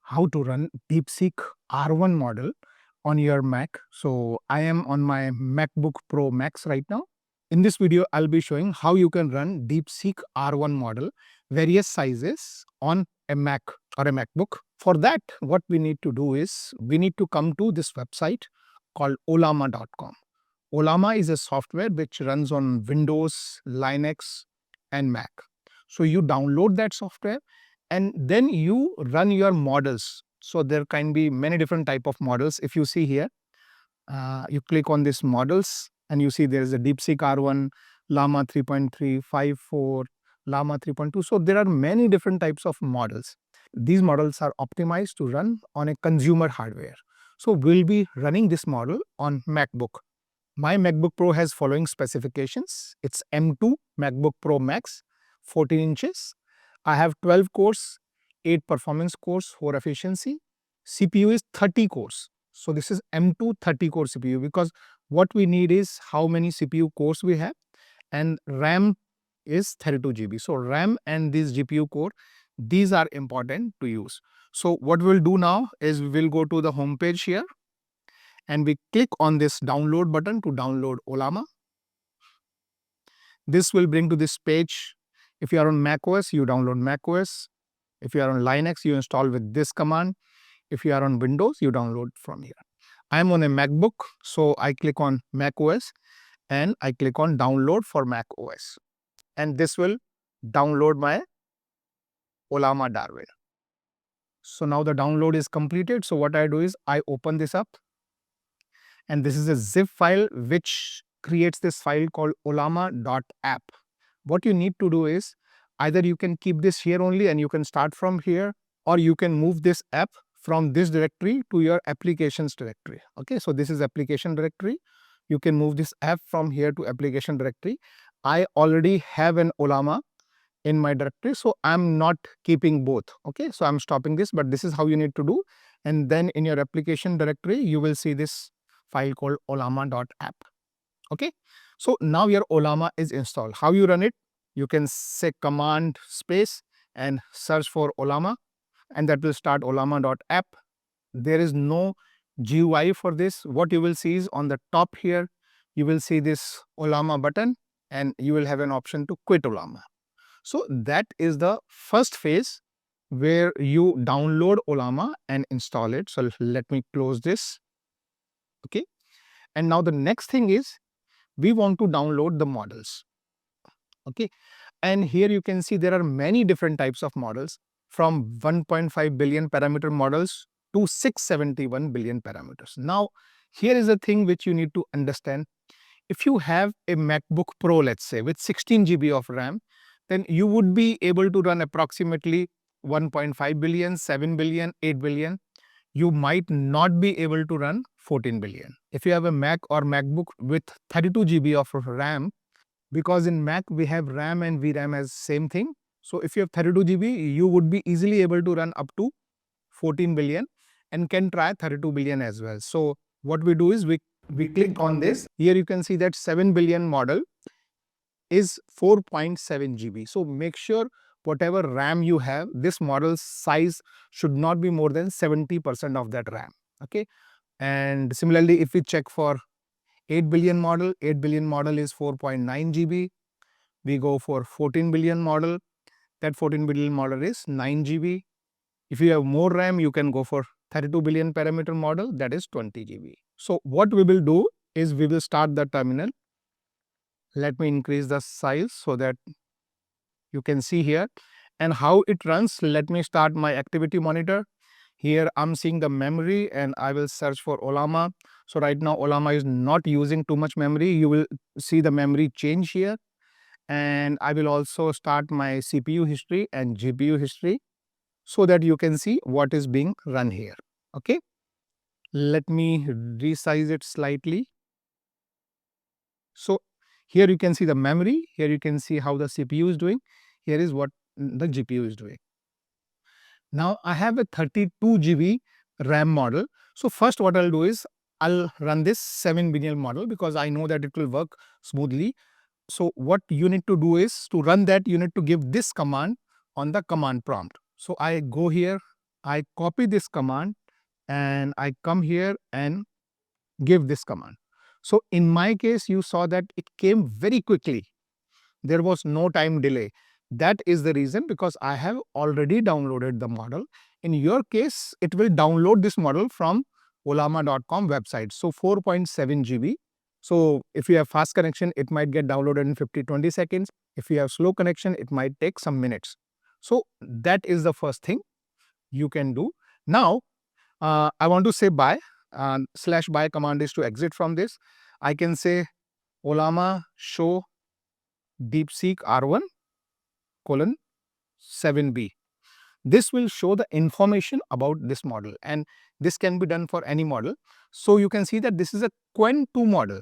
how to run DeepSeek R1 model on your Mac. So I am on my MacBook Pro Max right now. In this video, I'll be showing how you can run DeepSeek R1 model, various sizes on a Mac or a MacBook. For that, what we need to do is we need to come to this website called Ollama.com. Ollama is a software which runs on Windows, Linux, and Mac. So you download that software and then you run your models. So there can be many different type of models. If you see here, you click on this models and you see there is a DeepSeek R1, Llama 3.3, 5.4, Llama 3.2. So there are many different types of models. These models are optimized to run on a consumer hardware. So we'll be running this model on MacBook. My MacBook Pro has following specifications. It's M2 MacBook Pro Max, 14 inches. I have 12 cores, 8 performance cores, 4 efficiency. CPU is 30 cores. So this is M2 30 core CPU because what we need is how many CPU cores we have, and RAM is 32 GB. So RAM and this GPU core, these are important to use. So what we'll do now is we'll go to the home page here and we click on this download button to download Ollama. This will bring to this page. If you are on macOS, you download macOS. If you are on Linux, you install with this command. If you are on Windows, you download from here. I am on a MacBook, so I click on macOS and I click on download for macOS. And this will download my Ollama Darwin. So now the download is completed. So what I do is I open this up. And this is a zip file which creates this file called ollama.app. What you need to do is either you can keep this here only and you can start from here, or you can move this app from this directory to your applications directory. Okay, so this is application directory. You can move this app from here to application directory. I already have an Ollama in my directory, so I'm not keeping both. Okay, so I'm stopping this, but this is how you need to do. And then in your application directory, you will see this file called ollama.app. Okay, so now your Ollama is installed. How you run it? You can say command space and search for Ollama, and that will start ollama.app. There is no GUI for this. What you will see is on the top here, you will see this Ollama button and you will have an option to quit Ollama. So that is the first phase where you download Ollama and install it. So let me close this. Okay, and now the next thing is we want to download the models. Okay, and here you can see there are many different types of models, from 1.5 billion parameter models to 671 billion parameters. Now here is a thing which you need to understand. If you have a MacBook Pro, let's say with 16 GB of RAM, then you would be able to run approximately 1.5 billion, 7 billion, 8 billion. You might not be able to run 14 billion. If you have a Mac or MacBook with 32 GB of RAM, because in Mac we have RAM and VRAM as same thing. So if you have 32 GB, you would be easily able to run up to 14 billion and can try 32 billion as well. So what we do is we click on this. Here you can see that 7 billion model is 4.7 GB. So make sure whatever RAM you have, this model size should not be more than 70% of that RAM. Okay, and similarly, if we check for 8 billion model, 8 billion model is 4.9 GB. We go for 14 billion model, that 14 billion model is 9 GB. If you have more RAM, you can go for 32 billion parameter model, that is 20 GB. So what we will do is we will start the terminal. Let me increase the size so that you can see here and how it runs. Let me start my activity monitor. Here I'm seeing the memory and I will search for Ollama. So right now Ollama is not using too much memory. You will see the memory change here. And I will also start my CPU history and GPU history so that you can see what is being run here. Okay, let me resize it slightly. So here you can see the memory. Here you can see how the CPU is doing. Here is what the GPU is doing. Now I have a 32 GB RAM model. So first what I'll do is I'll run this 7 billion model because I know that it will work smoothly. So what you need to do is to run that, you need to give this command on the command prompt. So I go here, I copy this command and I come here and give this command. So in my case, you saw that it came very quickly. There was no time delay. That is the reason, because I have already downloaded the model. In your case, it will download this model from ollama.com website. So 4.7 GB. So if you have fast connection, it might get downloaded in 50-20 seconds. If you have slow connection, it might take some minutes. So that is the first thing you can do. Now, I want to say bye. /bye command is to exit from this. I can say Ollama show DeepSeek R1 colon 7B. This will show the information about this model, and this can be done for any model. So you can see that this is a Qwen 2 model.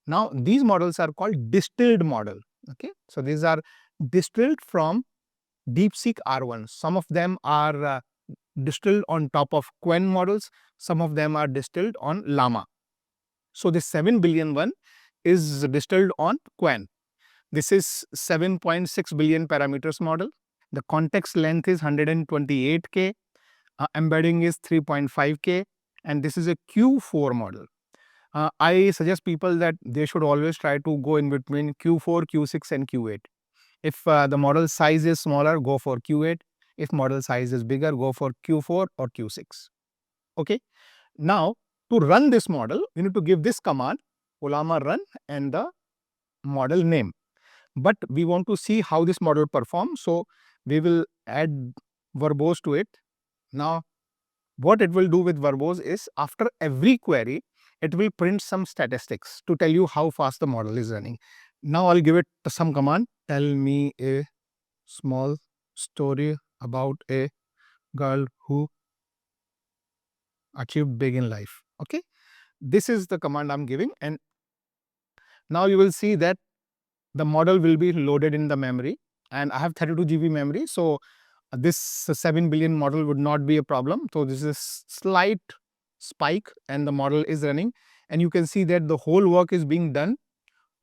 Now these models are called distilled model. Okay, so these are distilled from DeepSeek R1. Some of them are distilled on top of Qwen models. Some of them are distilled on Llama. So this 7 billion one is distilled on Qwen. This is 7.6 billion parameters model. The context length is 128K. Embedding is 3.5K. And this is a Q4 model. I suggest people that they should always try to go in between Q4, Q6 and Q8. If the model size is smaller, go for Q8. If model size is bigger, go for Q4 or Q6. Okay. Now, to run this model, you need to give this command, Ollama run, and the model name. But we want to see how this model performs. So we will add verbose to it. Now, what it will do with verbose is, after every query, it will print some statistics to tell you how fast the model is running. Now I'll give it some command. Tell me a small story about a girl who achieved big in life. Okay. This is the command I'm giving. And now you will see that the model will be loaded in the memory, and I have 32 GB memory. So this 7 billion model would not be a problem. So this is slight spike and the model is running, and you can see that the whole work is being done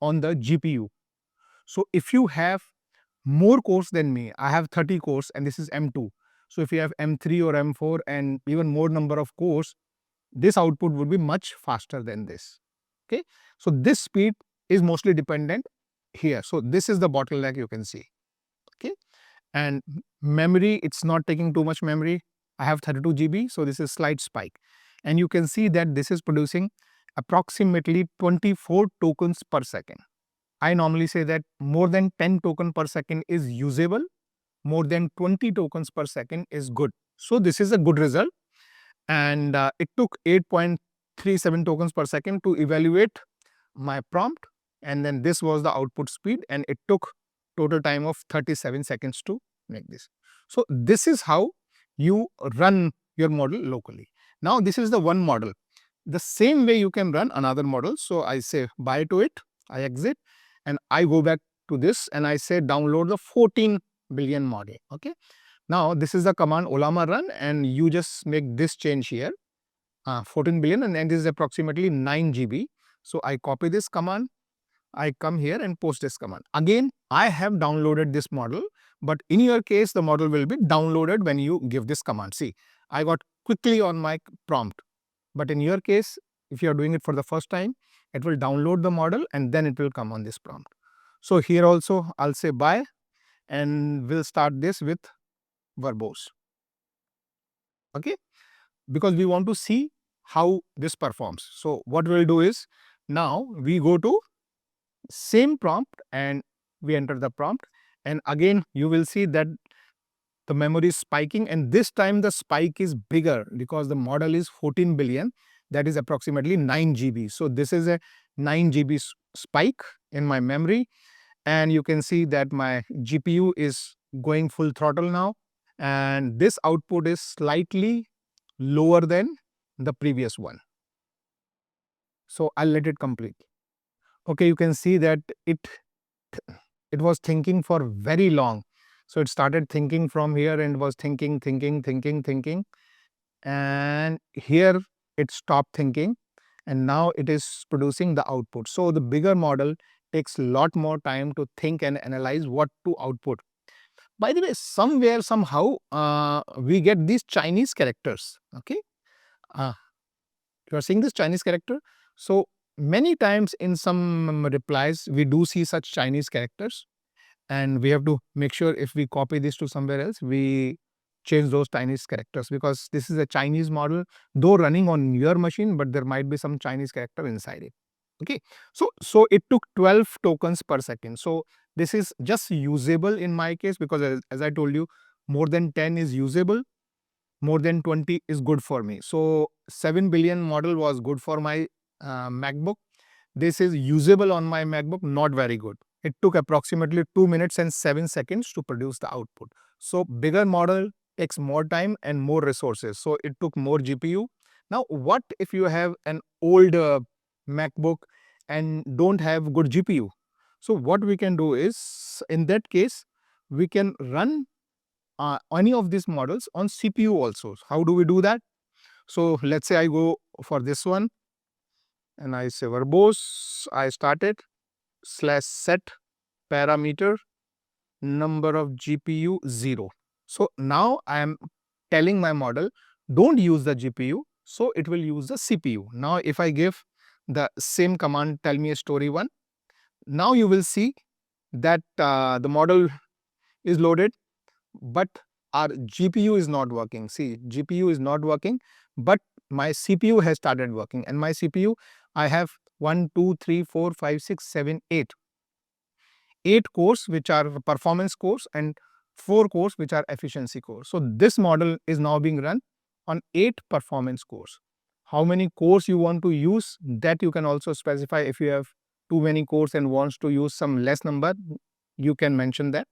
on the GPU. So if you have more cores than me, I have 30 cores and this is M2. So if you have M3 or M4 and even more number of cores, this output would be much faster than this. Okay. So this speed is mostly dependent here. So this is the bottleneck you can see. Okay. And memory, it's not taking too much memory. I have 32 GB, so this is slight spike. And you can see that this is producing approximately 24 tokens per second. I normally say that more than 10 tokens per second is usable. More than 20 tokens per second is good. So this is a good result. And it took 8.37 tokens per second to evaluate my prompt. And then this was the output speed, and it took total time of 37 seconds to make this. So this is how you run your model locally. Now this is the one model. The same way you can run another model. So I say bye to it, I exit, and I go back to this and I say download the 14 billion model. Okay. Now this is the command Ollama run, and you just make this change here, 14 billion, and this is approximately 9 GB. So I copy this command, I come here and post this command. Again, I have downloaded this model, but in your case, the model will be downloaded when you give this command. See, I got quickly on my prompt, but in your case, if you are doing it for the first time, it will download the model and then it will come on this prompt. So here also, I'll say bye, and we'll start this with verbose. Okay, because we want to see how this performs. So what we'll do is, now we go to same prompt and we enter the prompt, and again you will see that the memory is spiking, and this time the spike is bigger because the model is 14 billion, that is approximately 9 GB. So this is a 9 GB spike in my memory, and you can see that my GPU is going full throttle now, and this output is slightly lower than the previous one. So I'll let it complete. Okay, you can see that it was thinking for very long. So it started thinking from here and was thinking, and here it stopped thinking, and now it is producing the output. So the bigger model takes a lot more time to think and analyze what to output. By the way, somewhere, somehow, we get these Chinese characters. Okay, uh, you are seeing this Chinese character. So many times in some replies, we do see such Chinese characters, and we have to make sure if we copy this to somewhere else, we change those Chinese characters, because this is a Chinese model, though running on your machine, but there might be some Chinese character inside it. Okay, so it took 12 tokens per second. So this is just usable in my case, because as I told you, more than 10 is usable, more than 20 is good for me. So 7 billion model was good for my MacBook. This is usable on my MacBook, not very good. It took approximately 2 minutes and 7 seconds to produce the output. So bigger model takes more time and more resources. So it took more GPU. Now, what if you have an old MacBook and don't have good GPU? So what we can do is, in that case, we can run any of these models on CPU also. How do we do that? So let's say I go for this one and I say verbose, I started /set parameter number of GPU 0. So now I am telling my model, don't use the GPU, so it will use the CPU. Now if I give the same command, tell me a story 1, now you will see that the model is loaded, but our GPU is not working. See, GPU is not working, but my CPU has started working, and my CPU, I have 1, 2, 3, 4, 5, 6, 7, 8. 8 cores which are performance cores and 4 cores which are efficiency cores. So this model is now being run on 8 performance cores. How many cores you want to use, that you can also specify. If you have too many cores and wants to use some less number, you can mention that.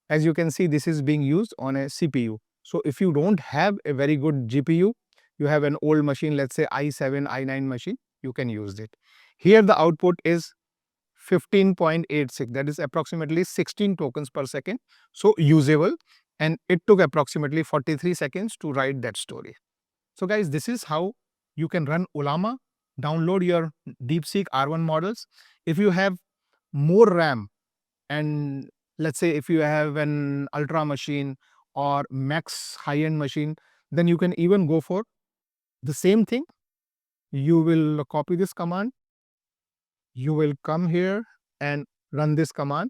As you can see, this is being used on a CPU. So if you don't have a very good GPU, you have an old machine, let's say i7, i9 machine, you can use it. Here the output is 15.86, that is approximately 16 tokens per second. So usable, and it took approximately 43 seconds to write that story. So guys, this is how you can run Ollama, download your DeepSeek R1 models. If you have more RAM, and let's say if you have an ultra machine or max high-end machine, then you can even go for the same thing. You will copy this command, you will come here and run this command,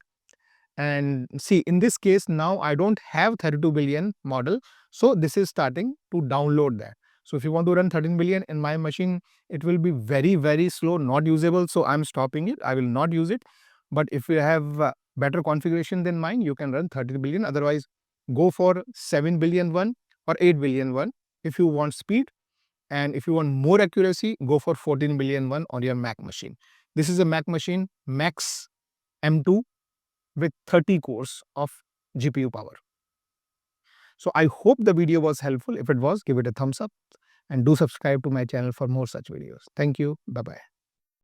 and see, in this case now I don't have 32 billion model, so this is starting to download that. So if you want to run 13 billion in my machine, it will be very slow, not usable, so I'm stopping it, I will not use it. But if you have better configuration than mine, you can run 13 billion. Otherwise, go for 7 billion one or 8 billion one if you want speed. And if you want more accuracy, go for 14 billion one on your Mac machine. This is a Mac machine, Max M2, with 30 cores of GPU power. So I hope the video was helpful. If it was, give it a thumbs up and do subscribe to my channel for more such videos. Thank you. Bye-bye.